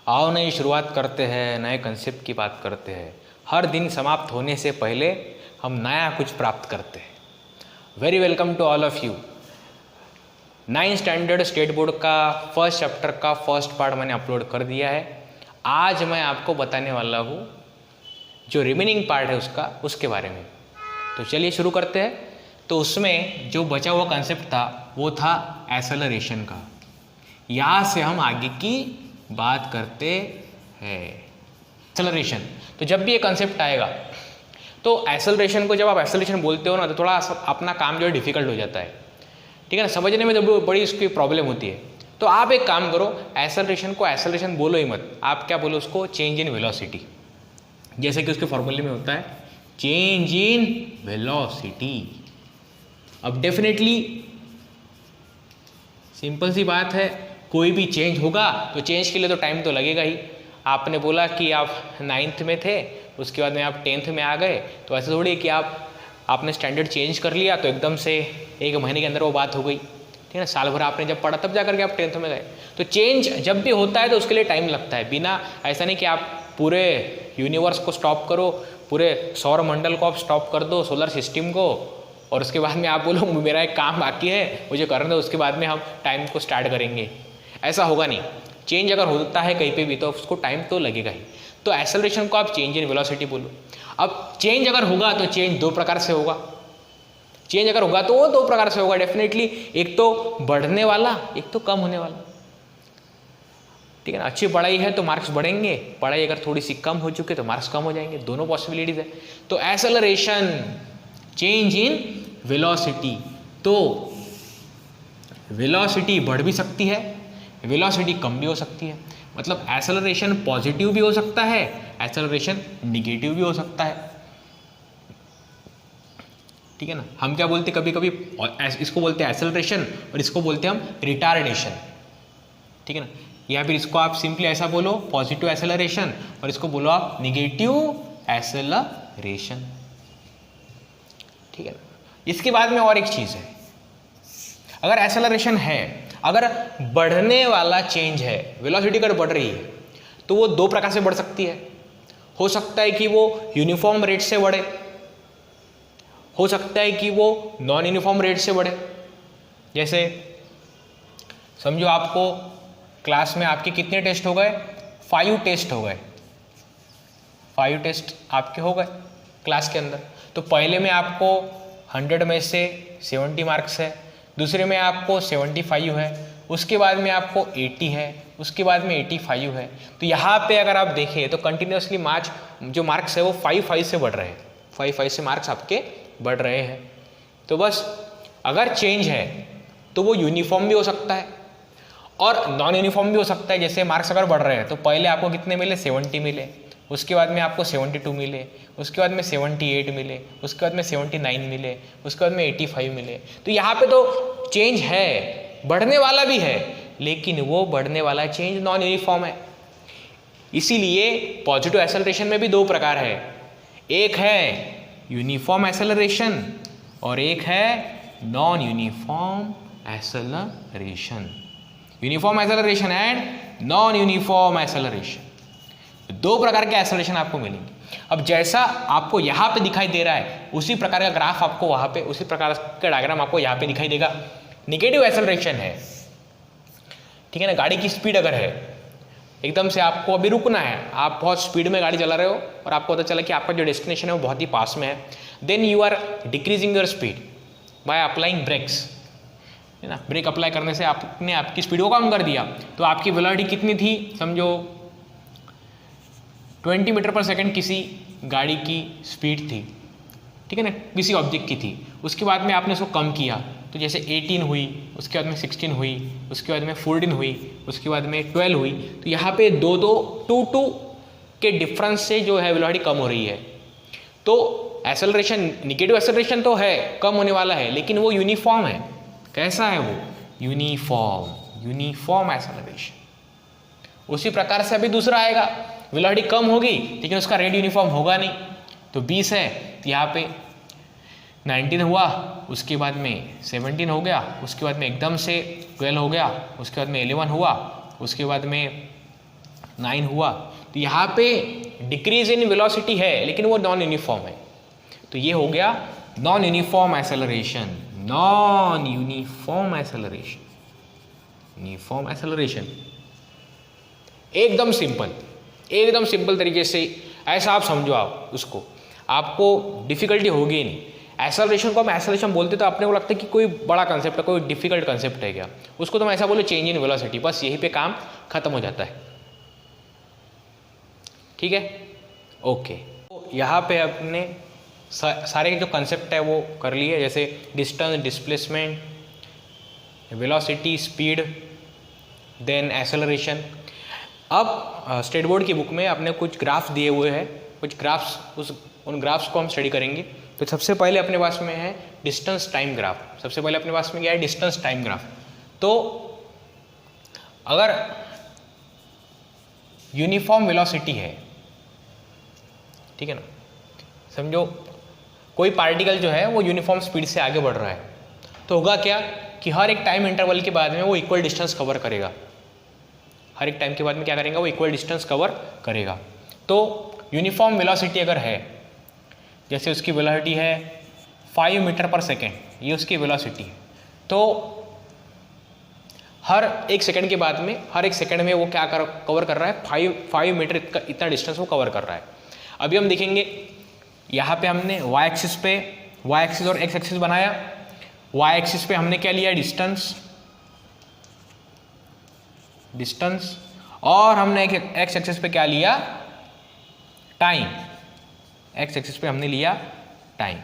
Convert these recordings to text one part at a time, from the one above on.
आओ नई शुरुआत करते हैं, नए कंसेप्ट की बात करते हैं। हर दिन समाप्त होने से पहले हम नया कुछ प्राप्त करते हैं। Very welcome to all of you. 9th standard state board का फर्स्ट चैप्टर का फर्स्ट पार्ट मैंने अपलोड कर दिया है। आज मैं आपको बताने वाला हूँ जो रिमेनिंग पार्ट है उसके बारे में। तो चलिए शुरू करते हैं। तो उसमें जो बचा हुआ कंसेप्ट था वो था एक्सेलरेशन का। यहाँ से हम आगे की बात करते हैं। एक्सेलरेशन, तो जब भी ये कंसेप्ट आएगा तो एक्सेलरेशन को जब आप एक्सेलरेशन बोलते हो ना तो थोड़ा अपना काम जो है डिफिकल्ट हो जाता है, ठीक है ना। समझने में जब बड़ी उसकी प्रॉब्लम होती है तो आप एक काम करो, एक्सेलरेशन को एक्सेलरेशन बोलो ही मत, आप क्या बोलो उसको, चेंज इन वेलोसिटी। जैसे कि उसके फॉर्मूले में होता है चेंज इन वेलोसिटी। अब डेफिनेटली सिंपल सी बात है, कोई भी चेंज होगा तो चेंज के लिए तो टाइम तो लगेगा ही। आपने बोला कि आप 9th में थे, उसके बाद में आप 10th में आ गए, तो ऐसा थोड़ी कि आपने स्टैंडर्ड चेंज कर लिया तो एकदम से एक महीने के अंदर वो बात हो गई, ठीक है ना। साल भर आपने जब पढ़ा तब जा करके आप 10th में गए। तो चेंज जब भी होता है तो उसके लिए टाइम लगता है। बिना ऐसा नहीं कि आप पूरे यूनिवर्स को स्टॉप करो, पूरे सौर मंडल को आप स्टॉप कर दो, सोलर सिस्टम को, और उसके बाद में आप बोलो मेरा एक काम बाकी है मुझे करने दो, उसके बाद में हम टाइम को स्टार्ट करेंगे। ऐसा होगा नहीं। चेंज अगर होता है कहीं पे भी तो उसको टाइम तो लगेगा ही। तो एक्सेलरेशन को आप चेंज इन वेलोसिटी बोलो। अब चेंज अगर होगा तो चेंज दो प्रकार से होगा। चेंज अगर होगा तो वो दो प्रकार से होगा डेफिनेटली, एक तो बढ़ने वाला, एक तो कम होने वाला, ठीक है ना। अच्छी पढ़ाई है तो मार्क्स बढ़ेंगे, पढ़ाई अगर थोड़ी सी कम हो चुके तो मार्क्स कम हो जाएंगे, दोनों पॉसिबिलिटीज है। तो एक्सेलरेशन, चेंज इन वेलोसिटी, तो वेलोसिटी बढ़ भी सकती है, वेलोसिटी कम भी हो सकती है। मतलब एक्सेलरेशन पॉजिटिव भी हो सकता है, एक्सेलरेशन निगेटिव भी हो सकता है, ठीक है ना। हम क्या बोलते हैं कभी कभी, इसको बोलते हैं एक्सेलरेशन और इसको बोलते हैं हम रिटार्डेशन, ठीक है ना। या फिर इसको आप सिंपली ऐसा बोलो पॉजिटिव एक्सेलरेशन और इसको बोलो आप निगेटिव एक्सेलरेशन, ठीक है ना। इसके बाद में और एक चीज़ है, अगर एक्सेलरेशन है, अगर बढ़ने वाला चेंज है, वेलोसिटी अगर बढ़ रही है तो वो दो प्रकार से बढ़ सकती है। हो सकता है कि वो यूनिफॉर्म रेट से बढ़े, हो सकता है कि वो नॉन यूनिफॉर्म रेट से बढ़े। जैसे समझो आपको क्लास में आपके कितने टेस्ट हो गए, 5 टेस्ट हो गए, 5 टेस्ट आपके हो गए क्लास के अंदर। तो पहले में आपको 100 में से 70 मार्क्स है, दूसरे में आपको 75 है, उसके बाद में आपको 80 है, उसके बाद में 85 है। तो यहाँ पे अगर आप देखें तो कंटिन्यूसली जो मार्क्स है वो 5 से बढ़ रहे हैं, 5 से मार्क्स आपके बढ़ रहे हैं। तो बस अगर चेंज है तो वो यूनिफॉर्म भी हो सकता है और नॉन यूनिफॉर्म भी हो सकता है। जैसे मार्क्स अगर बढ़ रहे हैं तो पहले आपको कितने मिले, 70 मिले, उसके बाद में आपको 72 मिले, उसके बाद में 78 मिले, उसके बाद में 79 मिले, उसके बाद में 85 मिले। तो यहाँ पे तो चेंज है, बढ़ने वाला भी है, लेकिन वो बढ़ने वाला चेंज नॉन यूनिफॉर्म है। इसीलिए पॉजिटिव एक्सेलरेशन में भी दो प्रकार है, एक है यूनिफॉर्म एक्सेलरेशन और एक है non uniform acceleration. Uniform acceleration and non uniform acceleration, दो प्रकार के एक्सेलरेशन आपको मिलेंगे। अब जैसा आपको यहाँ पे दिखाई दे रहा है उसी प्रकार का ग्राफ आपको वहाँ पे, उसी प्रकार का डायग्राम आपको यहाँ पे दिखाई देगा। निगेटिव एक्सेलरेशन है, ठीक है ना। गाड़ी की स्पीड अगर है, एकदम से आपको अभी रुकना है, आप बहुत स्पीड में गाड़ी चला रहे हो और आपको पता चला कि आपका जो डेस्टिनेशन है वो बहुत ही पास में है, then you are decreasing your speed by applying brakes, है ना। ब्रेक अप्लाई करने से आपने आपकी स्पीड को कम कर दिया। तो आपकी वेलोसिटी कितनी थी, समझो 20 मीटर पर सेकंड किसी गाड़ी की स्पीड थी, ठीक है ना, किसी ऑब्जेक्ट की थी। उसके बाद में आपने उसको कम किया, तो जैसे 18 हुई, उसके बाद में 16 हुई, उसके बाद में 14 हुई, उसके बाद में 12 हुई। तो यहाँ पे 2 के डिफरेंस से जो है वेलोसिटी कम हो रही है। तो एक्सेलरेशन, निगेटिव एक्सेलरेशन तो है, कम होने वाला है, लेकिन वो यूनिफॉर्म है। कैसा है वो, यूनिफॉर्म एक्सेलरेशन। उसी प्रकार से अभी दूसरा आएगा, वेलोसिटी कम होगी लेकिन उसका रेट यूनिफॉर्म होगा नहीं। तो 20 है तो यहाँ पे 19 हुआ, उसके बाद में 17 हो गया, उसके बाद में एकदम से 12 हो गया, उसके बाद में 11 हुआ, उसके बाद में 9 हुआ। तो यहाँ पे डिक्रीज इन वेलोसिटी है लेकिन वो नॉन यूनिफॉर्म है, तो ये हो गया non uniform acceleration. Non uniform acceleration, uniform acceleration एकदम सिंपल, एकदम सिंपल तरीके से ऐसा आप समझो। आप उसको, आपको डिफिकल्टी होगी ही नहीं। एक्सेलरेशन को हम एक्सेलरेशन बोलते तो अपने को लगता है कि कोई बड़ा कंसेप्ट है, कोई डिफिकल्ट कंसेप्ट है क्या, उसको तो हम ऐसा बोले चेंज इन वेलोसिटी, बस यहीं पे काम खत्म हो जाता है। ठीक है, ओके। तो यहाँ पे अपने सारे जो कंसेप्ट है वो कर लिए, जैसे distance, displacement, velocity, speed, then acceleration. अब स्टेट बोर्ड की बुक में अपने कुछ ग्राफ्स दिए हुए हैं, कुछ ग्राफ्स, उन ग्राफ्स को हम स्टडी करेंगे। तो सबसे पहले अपने पास में है डिस्टेंस टाइम ग्राफ। सबसे पहले अपने पास में क्या है, डिस्टेंस टाइम ग्राफ। तो अगर यूनिफॉर्म वेलोसिटी है, ठीक है ना, समझो कोई पार्टिकल जो है वो यूनिफॉर्म स्पीड से आगे बढ़ रहा है, तो होगा क्या कि हर एक टाइम इंटरवल के बाद में वो इक्वल डिस्टेंस कवर करेगा। हर एक टाइम के बाद में क्या करेगा, वो इक्वल डिस्टेंस कवर करेगा। तो यूनिफॉर्म वेलोसिटी अगर है, जैसे उसकी वेलोसिटी है 5 मीटर पर सेकेंड, ये उसकी वेलोसिटी है, तो हर एक सेकंड के बाद में, हर एक सेकंड में वो क्या कवर कर रहा है, 5 मीटर इतना डिस्टेंस वो कवर कर रहा है। अभी हम देखेंगे, यहाँ पे हमने y एक्सिस पे, y एक्सिस और x एक्सिस बनाया। y एक्सिस पे हमने क्या लिया, डिस्टेंस, और हमने x एक्सिस पे क्या लिया, टाइम। x एक्सिस पे हमने लिया टाइम,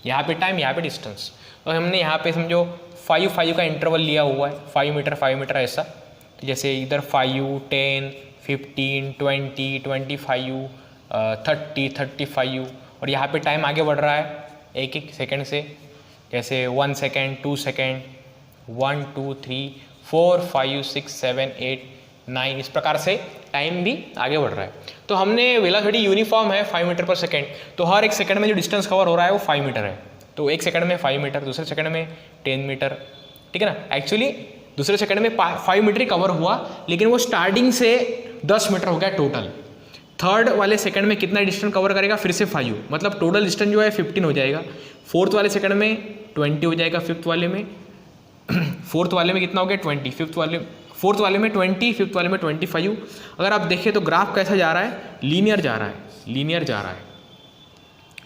यहाँ पे टाइम, यहाँ पे डिस्टेंस। तो हमने यहाँ पे समझो 5 का इंटरवल लिया हुआ है, 5 मीटर ऐसा। तो जैसे इधर 5, 10, 15, 20, 25, 30, 35, और यहाँ पे टाइम आगे बढ़ रहा है एक एक सेकंड से, जैसे 1 सेकंड, 2 सेकंड, 1, 2, 3, 4, 5, 6, 7, 8, 9, इस प्रकार से टाइम भी आगे बढ़ रहा है। तो हमने वेलोसिटी यूनिफॉर्म है 5 मीटर पर सेकंड, तो हर एक सेकंड में जो डिस्टेंस कवर हो रहा है वो 5 मीटर है। तो एक सेकंड में 5 मीटर, दूसरे सेकंड में 10 मीटर, ठीक है ना। एक्चुअली दूसरे सेकंड में 5 मीटर ही कवर हुआ, लेकिन वो स्टार्टिंग से 10 मीटर हो गया टोटल। थर्ड वाले सेकंड में कितना डिस्टेंस कवर करेगा, फिर से 5, मतलब टोटल डिस्टेंस जो है 15 हो जाएगा। फोर्थ वाले सेकंड में 20 हो जाएगा, फिफ्थ वाले में फोर्थ वाले में कितना हो गया 20, फोर्थ वाले में 20, फिफ्थ वाले में 25। अगर आप देखें तो ग्राफ कैसा जा रहा है, लीनियर जा रहा है,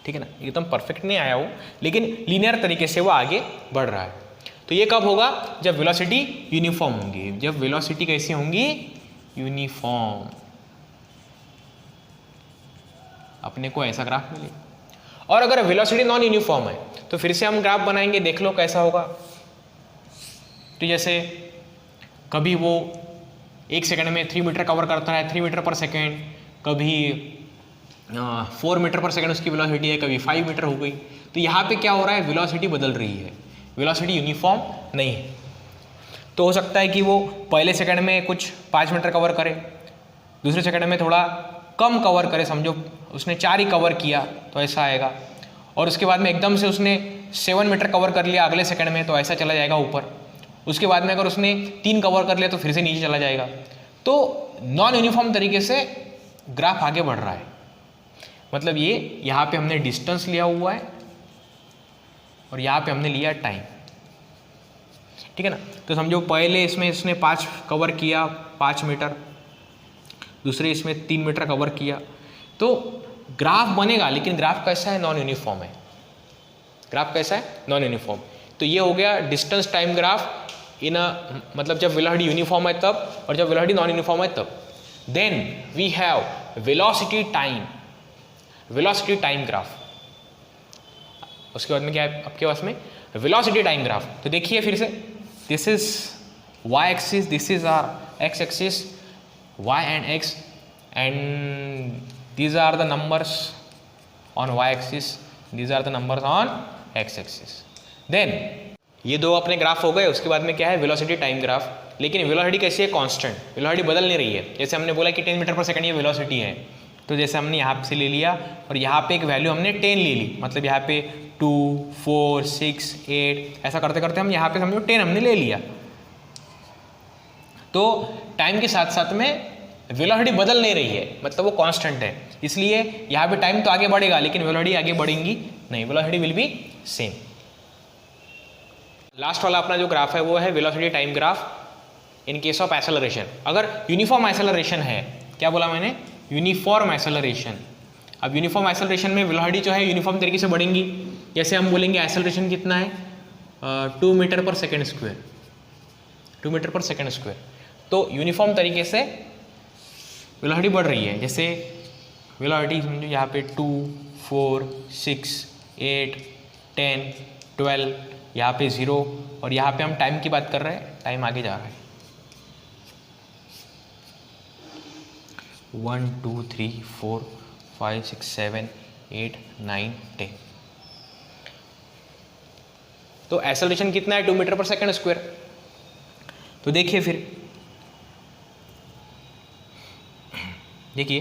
ठीक है ना। एकदम परफेक्ट नहीं आया वो, लेकिन लीनियर तरीके से वो आगे बढ़ रहा है। तो ये कब होगा, जब वेलोसिटी यूनिफॉर्म होंगी। जब वेलोसिटी कैसी होंगी, यूनिफॉर्म, अपने को ऐसा ग्राफ मिले। और अगर वेलोसिटी नॉन यूनिफॉर्म है तो फिर से हम ग्राफ बनाएंगे, देख लो कैसा होगा। तो जैसे कभी वो एक सेकंड में 3 मीटर कवर करता है, 3 मीटर पर सेकंड, कभी 4 मीटर पर सेकंड उसकी वेलोसिटी है, कभी 5 मीटर हो गई। तो यहाँ पे क्या हो रहा है, वेलोसिटी बदल रही है, वेलोसिटी यूनिफॉर्म नहीं है। तो हो सकता है कि वो पहले सेकंड में कुछ 5 मीटर कवर करे, दूसरे सेकंड में थोड़ा कम कवर करे, समझो उसने 4 ही कवर किया तो ऐसा आएगा, और उसके बाद में एकदम से उसने 7 मीटर कवर कर लिया अगले सेकंड में, तो ऐसा चला जाएगा ऊपर। उसके बाद में अगर उसने 3 कवर कर लिया तो फिर से नीचे चला जाएगा। तो नॉन यूनिफॉर्म तरीके से ग्राफ आगे बढ़ रहा है। मतलब ये यहाँ पे हमने डिस्टेंस लिया हुआ है और यहाँ पे हमने लिया टाइम, ठीक है ना। तो समझो पहले इसमें इसने 5 कवर किया, 5 मीटर, दूसरे इसमें 3 मीटर कवर किया, तो ग्राफ बनेगा, लेकिन ग्राफ कैसा है, नॉन यूनिफॉर्म है। ग्राफ कैसा है, नॉन यूनिफॉर्म। तो ये हो गया डिस्टेंस टाइम ग्राफ इन अ, मतलब जब वेलोसिटी यूनिफॉर्म है तब, और जब वेलोसिटी नॉन यूनिफॉर्म है तब। Then we have velocity time graph. उसके बाद में क्या है आपके पास में, वेलोसिटी टाइम ग्राफ। तो देखिए फिर से, this is y axis, this is our x axis, y and x, and these are the numbers on y axis, these are the numbers on x axis. Then ये दो अपने graph हो गए। उसके बाद में क्या है, वेलोसिटी टाइम ग्राफ। लेकिन वेलोसिटी कैसी है, कांस्टेंट, वेलोसिटी बदल नहीं रही है। जैसे हमने बोला कि 10 मीटर पर सेकंड ये वेलोसिटी है, तो जैसे हमने यहाँ से ले लिया और यहाँ पे एक वैल्यू हमने 10 ले ली, मतलब यहाँ पे 2, 4, 6, 8 ऐसा करते करते हम यहाँ पे समझो 10 हमने ले लिया। तो टाइम के साथ साथ में वेलोसिटी बदल नहीं रही है, मतलब वो कांस्टेंट है, इसलिए यहाँ पे टाइम तो आगे बढ़ेगा लेकिन वेलोसिटी आगे बढ़ेंगी नहीं, velocity will be same. Last वाला अपना जो ग्राफ है वो है velocity time graph in case of acceleration. अगर यूनिफॉर्म एक्सेलरेशन है, क्या बोला मैंने, यूनिफॉर्म एक्सेलरेशन। अब यूनिफॉर्म एक्सेलरेशन में वेलोसिटी जो है यूनिफॉर्म तरीके से बढ़ेंगी। जैसे हम बोलेंगे एक्सेलरेशन कितना है, 2 metre per second square, 2 metre per second square, तो यूनिफॉर्म तरीके से वेलोसिटी बढ़ रही है। जैसे वेलोसिटी समझो यहाँ पे 2, 4, 6, 8, 10, 12, यहाँ पे 0 और यहाँ पे हम टाइम की बात कर रहे हैं, टाइम आगे जा रहा है 1, 2, 3, 4, 5, 6, 7, 8, 9, 10। तो एक्सेलरेशन कितना है, 2 मीटर पर सेकेंड स्क्वायर। तो देखिए फिर देखिए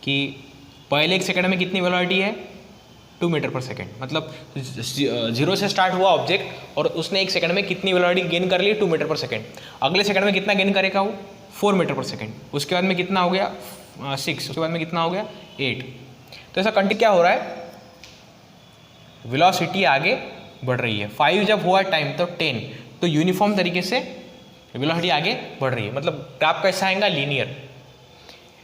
कि पहले 1 सेकंड में कितनी वेलोसिटी है, 2 मीटर पर सेकेंड, मतलब 0 से स्टार्ट हुआ ऑब्जेक्ट और उसने 1 सेकंड में कितनी वेलोसिटी गेन कर ली, 2 मीटर पर सेकेंड। अगले सेकंड में कितना गेन करेगा वो, 4 मीटर पर सेकेंड। उसके बाद में कितना हो गया 6, उसके बाद में कितना हो गया 8। तो ऐसा कंटिन्यू क्या हो रहा है, वेलोसिटी आगे बढ़ रही है। 5 जब हुआ टाइम तो 10, तो यूनिफॉर्म तरीके से वेलोसिटी आगे बढ़ रही है। मतलब ग्राफ कैसा आएगा, लीनियर।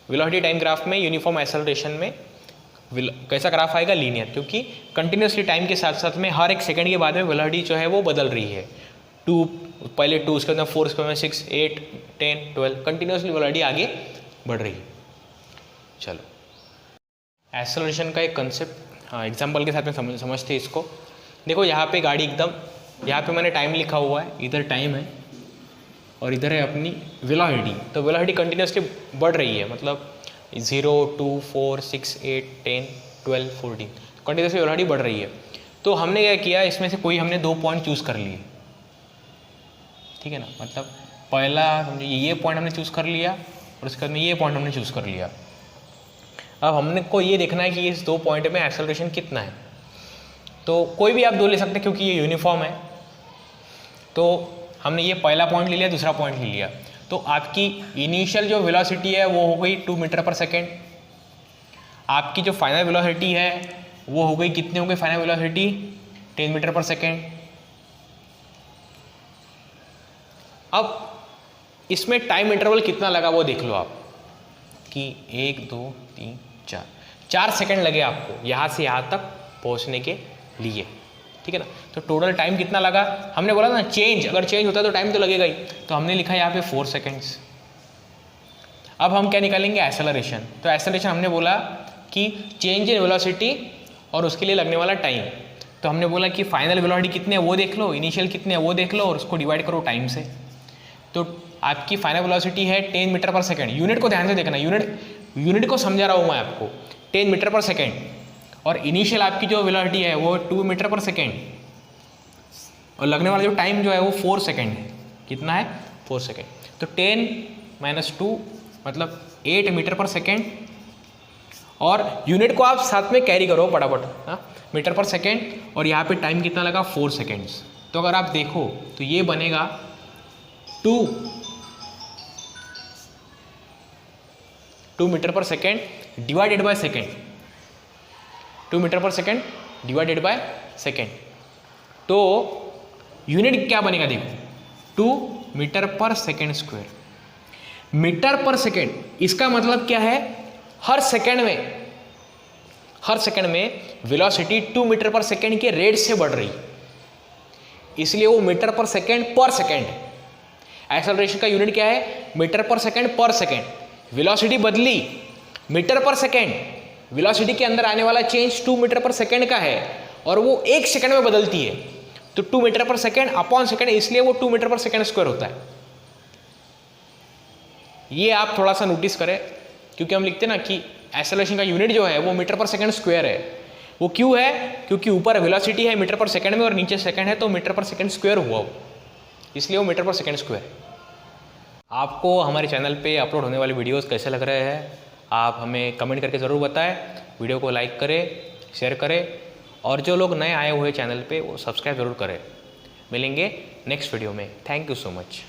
वेलोसिटी टाइम ग्राफ में यूनिफॉर्म एक्सेलरेशन में कैसा ग्राफ आएगा, लीनियर, क्योंकि कंटिन्यूसली टाइम के साथ साथ में हर 1 सेकंड के बाद में वेलोसिटी जो है वो बदल रही है। 2 पहले 2, उसके बाद 4, उसके बाद 6, 8, 10, 12, कंटिन्यूसली वेलोसिटी आगे बढ़ रही है। चलो एक्सेलरेशन का एक कंसेप्ट एग्जाम्पल के साथ में समझते हैं इसको। देखो यहाँ पे गाड़ी एकदम, यहाँ पे मैंने टाइम लिखा हुआ है, इधर टाइम है और इधर है अपनी वेलोसिटी। तो वेलोसिटी कंटिन्यूसली बढ़ रही है, मतलब 0, 2, 4, 6, 8, 10, 12, 14 कंटिन्यूसली वेलोसिटी बढ़ रही है। तो हमने क्या किया, इसमें से कोई हमने 2 पॉइंट चूज़ कर लिए, ठीक है ना। मतलब पहला समझिए ये पॉइंट हमने चूज़ कर लिया और उसके बाद में ये पॉइंट हमने चूज़ कर लिया। अब हमने को ये देखना है कि इस 2 पॉइंट में एक्सेलरेशन कितना है। तो कोई भी आप 2 ले सकते हैं क्योंकि ये यूनिफॉर्म है। तो हमने ये पहला पॉइंट ले लिया, दूसरा पॉइंट ले लिया, तो आपकी इनिशियल जो वेलोसिटी है वो हो गई 2 मीटर पर सेकेंड। आपकी जो फाइनल वेलोसिटी है वो हो गई, कितनी हो गई final velocity, 10 metre per second. अब इसमें टाइम इंटरवल कितना लगा वो देख लो आप, कि 1, 2, 3, 4 सेकेंड लगे आपको यहाँ से यहाँ तक पहुँचने के लिए, ठीक है ना। तो टोटल टाइम कितना लगा, हमने बोला ना चेंज, अगर चेंज होता है तो टाइम तो लगेगा ही, तो हमने लिखा यहाँ पे 4 सेकेंड्स। अब हम क्या निकालेंगे, एक्सेलरेशन। तो एक्सेलरेशन हमने बोला कि चेंज इन वेलोसिटी और उसके लिए लगने वाला टाइम। तो हमने बोला कि फाइनल वेलोसिटी कितने है वो देख लो, इनिशियल कितने है वो देख लो और उसको डिवाइड करो टाइम से। तो आपकी फाइनल वेलोसिटी है 10 मीटर पर सेकेंड। यूनिट को ध्यान से देखना, यूनिट को समझा रहा हूँ मैं आपको, 10 मीटर पर सेकेंड, और इनिशियल आपकी जो वेलोसिटी है वो 2 मीटर पर सेकेंड, और लगने वाला जो टाइम जो है वो 4 सेकेंड है। कितना है, 4 सेकेंड। तो 10 - 2 मतलब 8 मीटर पर सेकेंड, और यूनिट को आप साथ में कैरी करो फटाफट, हाँ, मीटर पर सेकेंड, और यहाँ पे टाइम कितना लगा, 4 सेकेंड्स। तो अगर आप देखो तो ये बनेगा 2 metre per second divided by second, 2 metre per second divided by second. तो यूनिट क्या बनेगा देखो, 2 metre per second square. Metre per second, इसका मतलब क्या है, हर सेकेंड में वेलोसिटी 2 मीटर पर सेकेंड के रेट से बढ़ रही, इसलिए वो मीटर पर सेकेंड पर सेकेंड। एक्सेलरेशन का यूनिट क्या है, मीटर पर सेकेंड पर सेकेंड। वेलोसिटी बदली मीटर पर सेकेंड, वेलोसिटी के अंदर आने वाला चेंज 2 मीटर पर सेकेंड का है और वो 1 सेकेंड में बदलती है। तो 2 metre per second upon second, इसलिए वो 2 मीटर पर सेकेंड स्क्वायर होता है। ये आप थोड़ा सा नोटिस करें, क्योंकि हम लिखते हैं ना कि एक्सेलरेशन का यूनिट जो है वो मीटर पर सेकेंड स्क्वायर है। वो क्यों है, क्योंकि ऊपर वेलोसिटी है मीटर पर सेकेंड में और नीचे सेकेंड है, तो मीटर पर सेकेंड स्क्वायर हुआ वो, इसलिए वो मीटर पर सेकेंड स्क्वायर है। आपको हमारे चैनल पे अपलोड होने वाले वीडियोस कैसे लग रहे हैं, आप हमें कमेंट करके ज़रूर बताएं। वीडियो को लाइक करें, शेयर करें, और जो लोग नए आए हुए चैनल पे वो सब्सक्राइब ज़रूर करें। मिलेंगे नेक्स्ट वीडियो में। Thank you so much.